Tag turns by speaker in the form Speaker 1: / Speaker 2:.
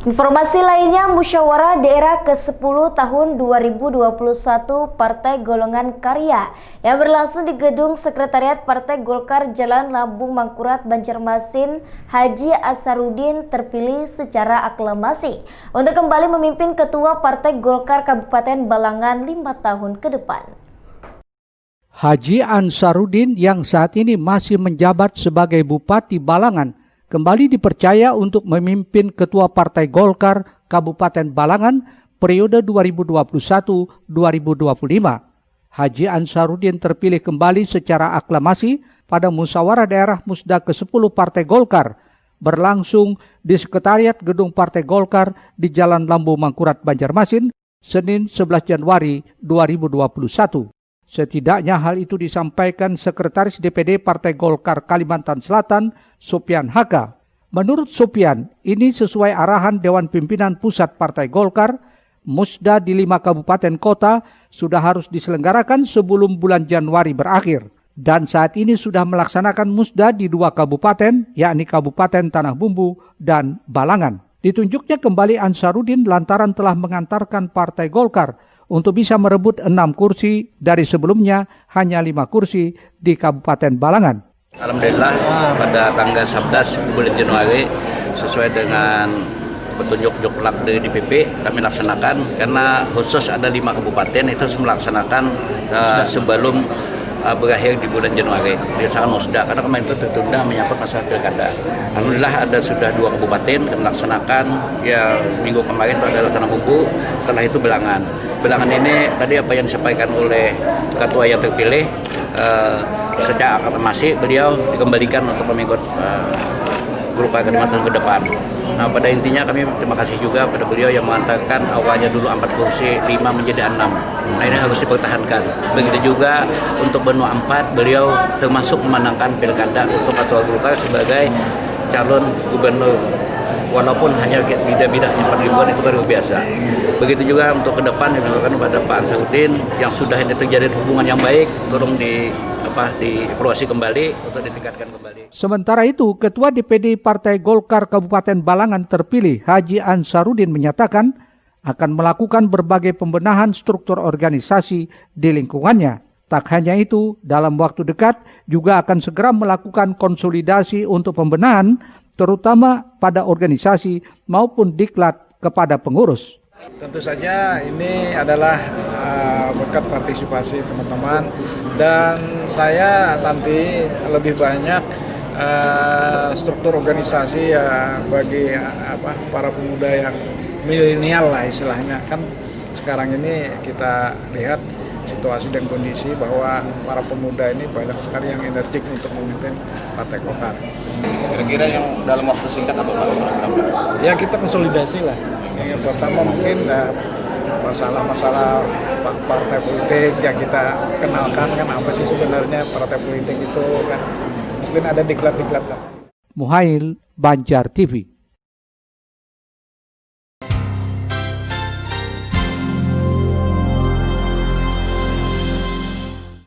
Speaker 1: Informasi lainnya, Musyawarah Daerah ke-10 tahun 2021 Partai Golongan Karya yang berlangsung di Gedung Sekretariat Partai Golkar Jalan Lambung Mangkurat, Banjarmasin, Haji Ansarudin terpilih secara aklamasi untuk kembali memimpin Ketua Partai Golkar Kabupaten Balangan 5 tahun ke depan.
Speaker 2: Haji Ansarudin yang saat ini masih menjabat sebagai Bupati Balangan kembali dipercaya untuk memimpin Ketua Partai Golkar Kabupaten Balangan periode 2021-2025. Haji Ansarudin terpilih kembali secara aklamasi pada Musyawarah Daerah Musda ke-10 Partai Golkar berlangsung di Sekretariat Gedung Partai Golkar di Jalan Lambung Mangkurat, Banjarmasin, Senin 11 Januari 2021. Setidaknya hal itu disampaikan Sekretaris DPD Partai Golkar Kalimantan Selatan, Sopian Haka. Menurut Sopian, ini sesuai arahan Dewan Pimpinan Pusat Partai Golkar, Musda di 5 kabupaten kota sudah harus diselenggarakan sebelum bulan Januari berakhir. Dan saat ini sudah melaksanakan Musda di 2 kabupaten, yakni Kabupaten Tanah Bumbu dan Balangan. Ditunjuknya kembali Ansarudin lantaran telah mengantarkan Partai Golkar untuk bisa merebut 6 kursi dari sebelumnya hanya 5 kursi di Kabupaten Balangan.
Speaker 3: Alhamdulillah pada tanggal 11 bulan Januari sesuai dengan petunjuk Joklak dari DPP kami laksanakan karena khusus ada 5 kabupaten itu melaksanakan sebelum berakhir di bulan Januari dilaksanakan musda karena kemarin itu tertunda menyangkut masalah pilkada. Alhamdulillah ada sudah 2 kabupaten kami laksanakan ya minggu kemarin itu adalah Tanah Bumbu, setelah itu Balangan. Balangan ini tadi apa yang disampaikan oleh ketua yang terpilih secara aklamasi beliau dikembalikan untuk mengikut Golkar ke 5 tahun ke depan. Nah pada intinya kami terima kasih juga pada beliau yang mengantarkan awalnya dulu 4 kursi 5 menjadi 6. Nah ini harus dipertahankan. Begitu juga untuk benua 4 beliau termasuk memenangkan pilkada untuk ketua Golkar sebagai calon gubernur. Walaupun hanya beda-beda 4 ribuan itu baru biasa. Begitu juga untuk ke depan dilakukan kepada Pak Ansarudin yang sudah terjadi hubungan yang baik, tolong dievaluasi kembali untuk ditingkatkan kembali.
Speaker 2: Sementara itu, Ketua DPD Partai Golkar Kabupaten Balangan terpilih Haji Ansarudin menyatakan akan melakukan berbagai pembenahan struktur organisasi di lingkungannya. Tak hanya itu, dalam waktu dekat juga akan segera melakukan konsolidasi untuk pembenahan terutama pada organisasi maupun diklat kepada pengurus.
Speaker 4: Tentu saja ini adalah berkat partisipasi teman-teman dan saya nanti lebih banyak struktur organisasi ya bagi para pemuda yang milenial lah istilahnya. Kan sekarang ini kita lihat situasi dan kondisi bahwa para pemuda ini banyak sekali yang energik untuk memimpin Partai Golkar.
Speaker 3: Kira-kira yang dalam waktu singkat apa Pak?
Speaker 4: Ya kita konsolidasi lah. Yang pertama mungkin masalah-masalah partai politik yang kita kenalkan kan apa sih sebenarnya partai politik itu kan mungkin ada diklat-diklat lah.
Speaker 2: Muhail, Banjar TV.